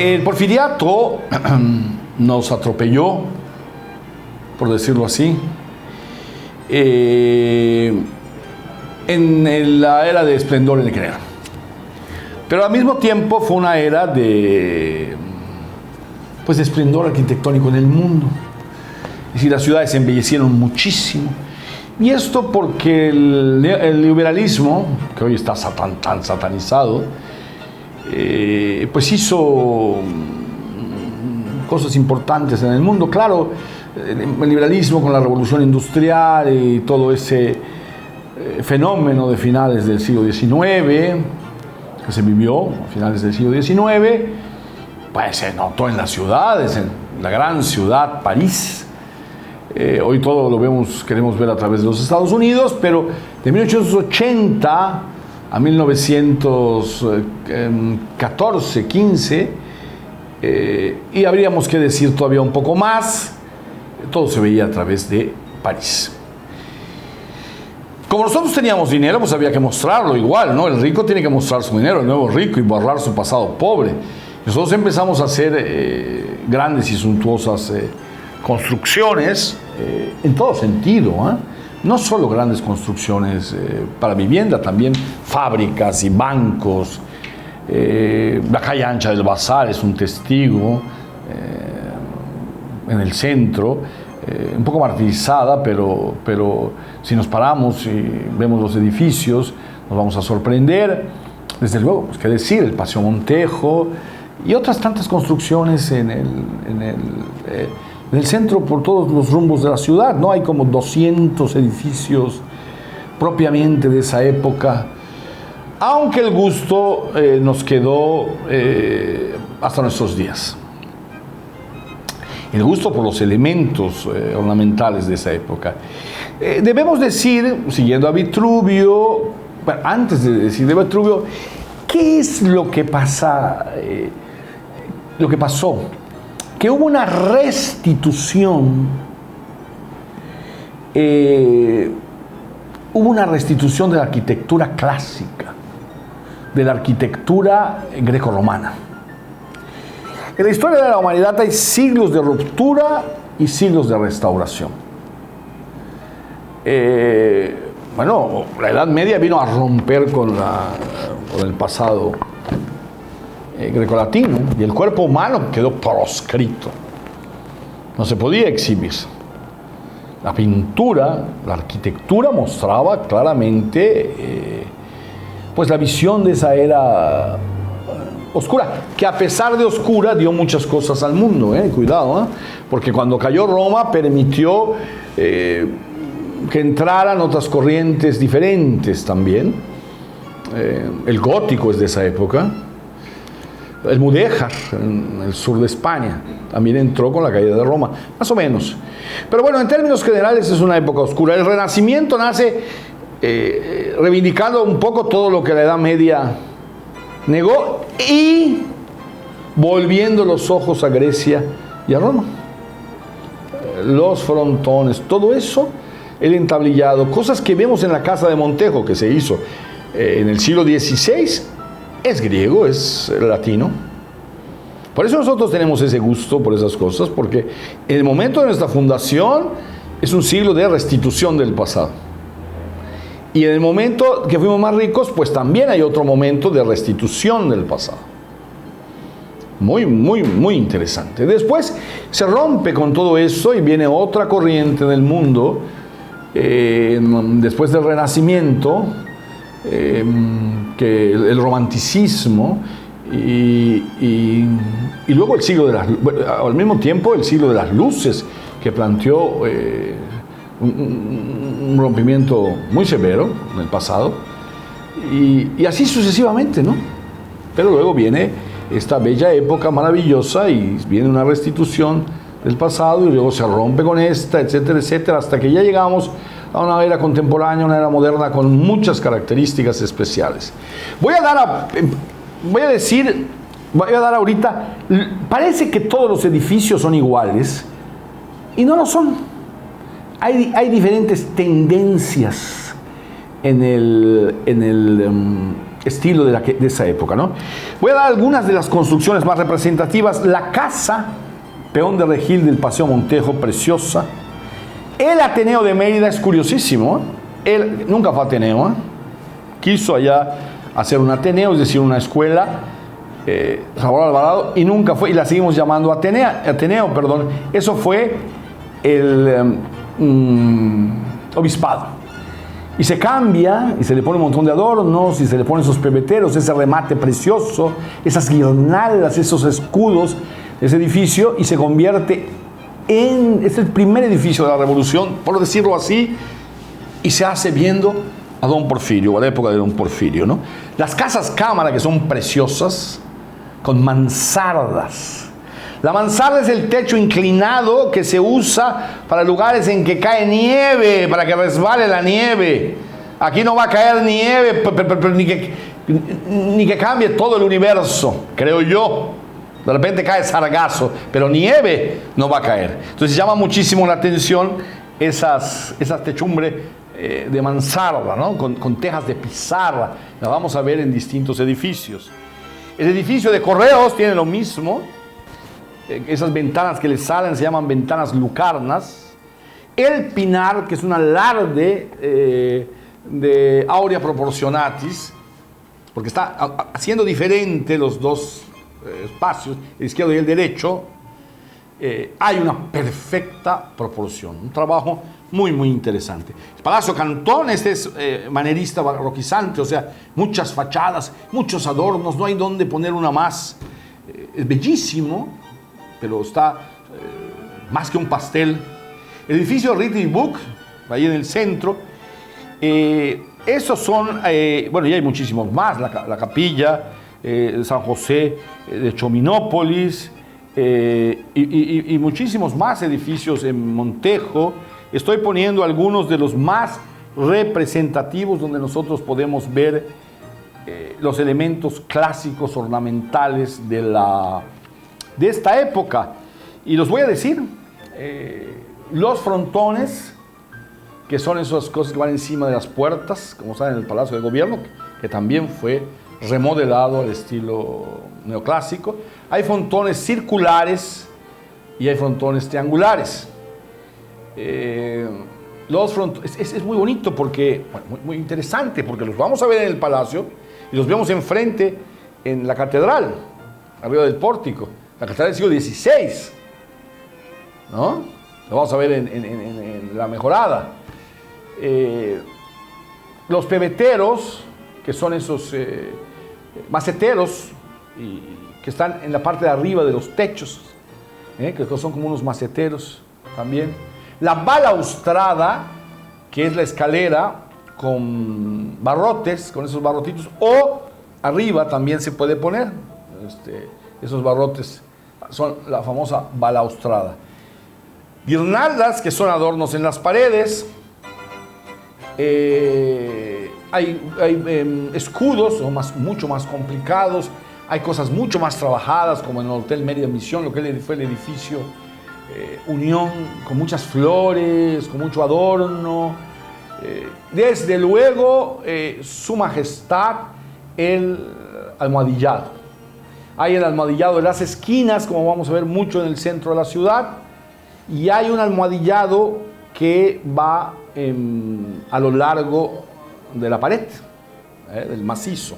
El porfiriato nos atropelló, por decirlo así, en la era de esplendor en el que era. Pero al mismo tiempo fue una era de esplendor arquitectónico en el mundo. Es decir, las ciudades se embellecieron muchísimo. Y esto porque el liberalismo, que hoy está tan satanizado, pues hizo cosas importantes en el mundo. Claro, el liberalismo con la revolución industrial y todo ese fenómeno de finales del siglo XIX, que se vivió a finales del siglo XIX, pues se notó en las ciudades, en la gran ciudad, París. Hoy todo lo queremos ver a través de los Estados Unidos, pero de 1880 a 1914, 15, y habríamos que decir todavía un poco más, todo se veía a través de París. Como nosotros teníamos dinero, pues había que mostrarlo igual, ¿no? El rico tiene que mostrar su dinero, el nuevo rico, y borrar su pasado pobre. Nosotros empezamos a hacer grandes y suntuosas construcciones en todo sentido, no solo grandes construcciones para vivienda, también fábricas y bancos. La calle ancha del Bazar es un testigo, en el centro, un poco martirizada, pero si nos paramos y vemos los edificios, nos vamos a sorprender. Desde luego, pues qué decir, el Paseo Montejo y otras tantas construcciones en el centro, por todos los rumbos de la ciudad, ¿no? Hay como 200 edificios propiamente de esa época, aunque el gusto nos quedó hasta nuestros días. El gusto por los elementos ornamentales de esa época. Debemos decir, siguiendo a Vitruvio, bueno, antes de decir de Vitruvio, ¿qué es lo que pasó? Que hubo una restitución, de la arquitectura clásica, de la arquitectura grecorromana. En la historia de la humanidad hay siglos de ruptura y siglos de restauración. Bueno, la Edad Media vino a romper con el pasado grecolatino, y el cuerpo humano quedó proscrito. No se podía exhibir. La pintura, la arquitectura mostraba claramente pues la visión de esa era oscura, que a pesar de oscura dio muchas cosas al mundo, cuidado, porque cuando cayó Roma permitió que entraran otras corrientes diferentes también. El gótico es de esa época. El mudéjar, en el sur de España, también entró con la caída de Roma, más o menos. Pero bueno, en términos generales es una época oscura. El Renacimiento nace reivindicando un poco todo lo que la Edad Media negó y volviendo los ojos a Grecia y a Roma. Los frontones, todo eso, el entablillado, cosas que vemos en la casa de Montejo, que se hizo en el siglo XVI, es griego, es latino. Por eso nosotros tenemos ese gusto por esas cosas, porque en el momento de nuestra fundación es un siglo de restitución del pasado. Y en el momento que fuimos más ricos, pues también hay otro momento de restitución del pasado. Muy, muy, muy interesante. Después se rompe con todo eso y viene otra corriente del mundo, después del Renacimiento, que el romanticismo y luego el siglo de las, al mismo tiempo el siglo de las luces, que planteó un rompimiento muy severo en el pasado, y así sucesivamente, ¿no? Pero luego viene esta bella época maravillosa y viene una restitución del pasado y luego se rompe con esta, etcétera, etcétera, hasta que ya llegamos a una era contemporánea, una era moderna con muchas características especiales. Voy a dar ahorita, parece que todos los edificios son iguales y no lo son. Hay diferentes tendencias en estilo de esa época, ¿no? Voy a dar algunas de las construcciones más representativas. La casa Peón de Regil del Paseo Montejo, preciosa. El Ateneo de Mérida es curiosísimo, ¿eh? Él nunca fue Ateneo, ¿eh? Quiso allá hacer un Ateneo, es decir, una escuela, Salvador Alvarado, y nunca fue, y la seguimos llamando Ateneo, perdón. Eso fue el obispado. Y se cambia, y se le pone un montón de adornos, y se le ponen esos pebeteros, ese remate precioso, esas guirnaldas, esos escudos, ese edificio, y se convierte es el primer edificio de la Revolución, por decirlo así, y se hace viendo a Don Porfirio, a la época de Don Porfirio, ¿no? Las casas cámara, que son preciosas, con mansardas. La mansarda es el techo inclinado que se usa para lugares en que cae nieve, para que resbale la nieve. Aquí no va a caer nieve, ni que cambie todo el universo, creo yo. De repente cae sargazo, pero nieve no va a caer. Entonces llama muchísimo la atención esas techumbres de mansarda, ¿no? Con tejas de pizarra. La vamos a ver en distintos edificios. El edificio de Correos tiene lo mismo. Esas ventanas que le salen se llaman ventanas lucarnas. El Pinar, que es un alarde de Aurea Proportionatis, porque está haciendo diferente los dos espacios, el izquierdo y el derecho, hay una perfecta proporción. Un trabajo muy, muy interesante. El Palacio Cantón, este es manierista barroquizante, o sea, muchas fachadas, muchos adornos, no hay donde poner una más. Es bellísimo, pero está más que un pastel. El edificio Ritty Book, ahí en el centro, esos son, bueno, y hay muchísimos más, la capilla, San José de Chominópolis, y muchísimos más edificios en Montejo. Estoy poniendo algunos de los más representativos donde nosotros podemos ver los elementos clásicos ornamentales de esta época. Y los voy a decir, los frontones, que son esas cosas que van encima de las puertas, como saben, en el Palacio de Gobierno, que también fue remodelado al estilo neoclásico. Hay frontones circulares y hay frontones triangulares. Los frontones, es muy bonito porque, bueno, muy interesante, porque los vamos a ver en el palacio y los vemos enfrente en la catedral, arriba del pórtico, la catedral del siglo XVI, ¿no? Lo vamos a ver en la mejorada. Los pebeteros, que son esos maceteros que están en la parte de arriba de los techos, que son como unos maceteros también. La balaustrada, que es la escalera con barrotes, con esos barrotitos, o arriba también se puede poner esos barrotes, son la famosa balaustrada. Guirnaldas, que son adornos en las paredes. Hay escudos, son mucho más complicados. Hay cosas mucho más trabajadas, como en el Hotel Mérida Misión, lo que fue el edificio Unión, con muchas flores, con mucho adorno. Desde luego, Su Majestad, el almohadillado. Hay el almohadillado de las esquinas, como vamos a ver mucho en el centro de la ciudad, y hay un almohadillado que va a lo largo de la pared, del macizo.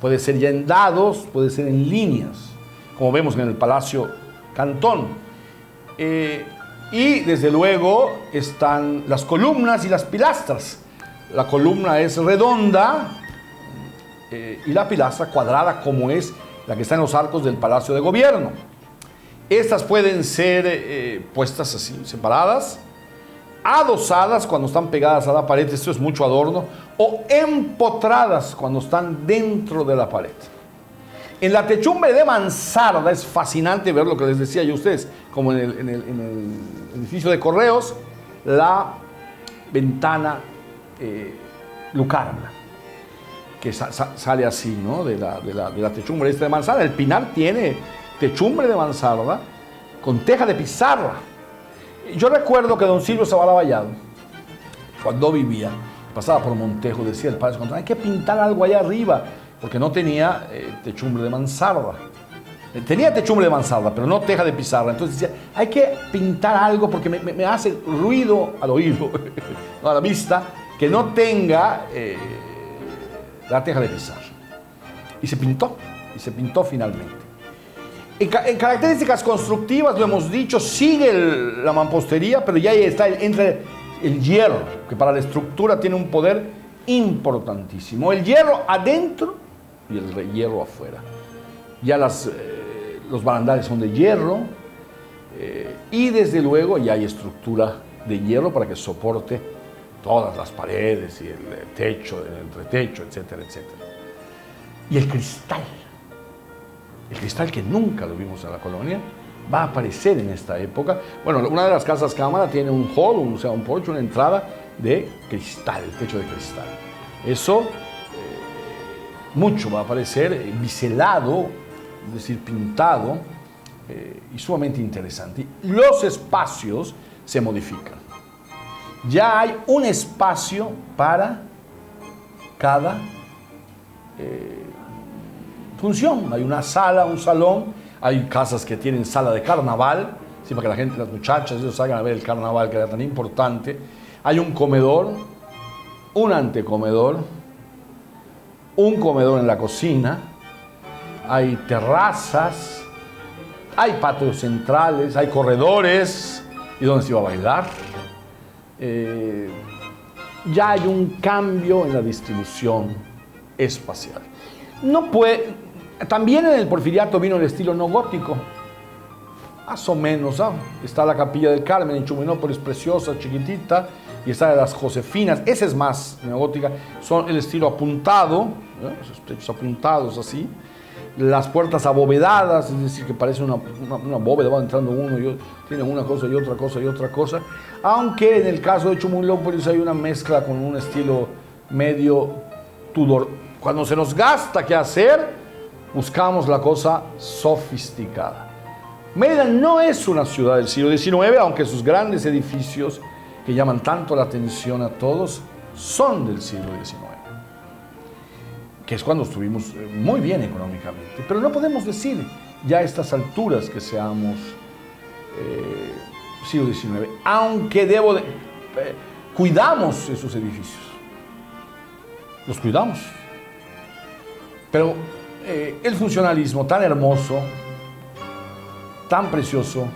Puede ser ya en dados, puede ser en líneas, como vemos en el Palacio Cantón. Y desde luego están las columnas y las pilastras. La columna es redonda y la pilastra cuadrada, como es la que está en los arcos del Palacio de Gobierno. Estas pueden ser puestas así, separadas, adosadas cuando están pegadas a la pared, esto es mucho adorno, o empotradas cuando están dentro de la pared. En la techumbre de mansarda es fascinante ver lo que les decía yo a ustedes, como en el edificio de Correos, la ventana lucarna, que sale así, ¿no? de la techumbre esta de mansarda. El Pinar tiene techumbre de mansarda con teja de pizarra. Yo recuerdo que don Silvio Zavala Vallado, cuando vivía, pasaba por Montejo, decía el padre, hay que pintar algo allá arriba, porque no tenía techumbre de mansarda. Tenía techumbre de mansarda, pero no teja de pizarra. Entonces decía, hay que pintar algo porque me hace ruido al oído, no a la vista, que no tenga la teja de pizarra. Y se pintó finalmente. En características constructivas, lo hemos dicho, sigue la mampostería, pero ya ahí entra el hierro, que para la estructura tiene un poder importantísimo. El hierro adentro y el hierro afuera. Ya los barandales son de hierro y desde luego ya hay estructura de hierro para que soporte todas las paredes y el techo, el entretecho, etcétera, etcétera. Y el cristal que nunca lo vimos en la colonia, va a aparecer en esta época. Bueno, una de las casas cámara tiene un hall, o sea, un porche, una entrada de cristal, techo de cristal. Eso mucho va a aparecer biselado, es decir, pintado, y sumamente interesante. Los espacios se modifican. Ya hay un espacio para cada función. Hay una sala, un salón, hay casas que tienen sala de carnaval, ¿sí? Para que la gente, las muchachas, ellos salgan a ver el carnaval que era tan importante. Hay un comedor, un antecomedor, un comedor en la cocina, hay terrazas, hay patios centrales, hay corredores, y donde se iba a bailar. Ya hay un cambio en la distribución espacial. También en el Porfiriato vino el estilo no gótico, más o menos. Está la Capilla del Carmen en Chuminópolis, preciosa, chiquitita, y está de las Josefinas, esa es más neogótica, son el estilo apuntado, esos techos apuntados así, las puertas abovedadas, es decir, que parece una bóveda, va entrando uno y otro, tienen una cosa y otra cosa y otra cosa, aunque en el caso de Chumulópolis hay una mezcla con un estilo medio Tudor. Cuando se nos gasta qué hacer, buscamos la cosa sofisticada. Mérida no es una ciudad del siglo XIX, aunque sus grandes edificios que llaman tanto la atención a todos son del siglo XIX, que es cuando estuvimos muy bien económicamente. Pero no podemos decir ya a estas alturas que seamos siglo XIX, aunque cuidamos esos edificios, los cuidamos. Pero el funcionalismo tan hermoso, tan precioso,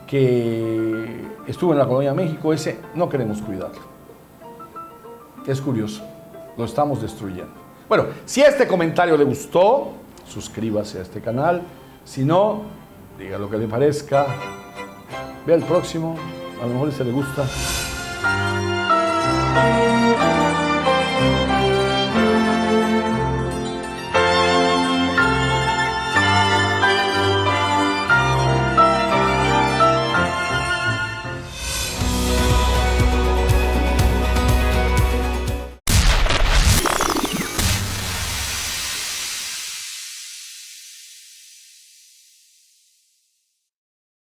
que estuvo en la Colonia México, ese no queremos cuidarlo. Es curioso, lo estamos destruyendo. Bueno, si este comentario le gustó, suscríbase a este canal. Si no, diga lo que le parezca. Vea el próximo, a lo mejor ese le gusta.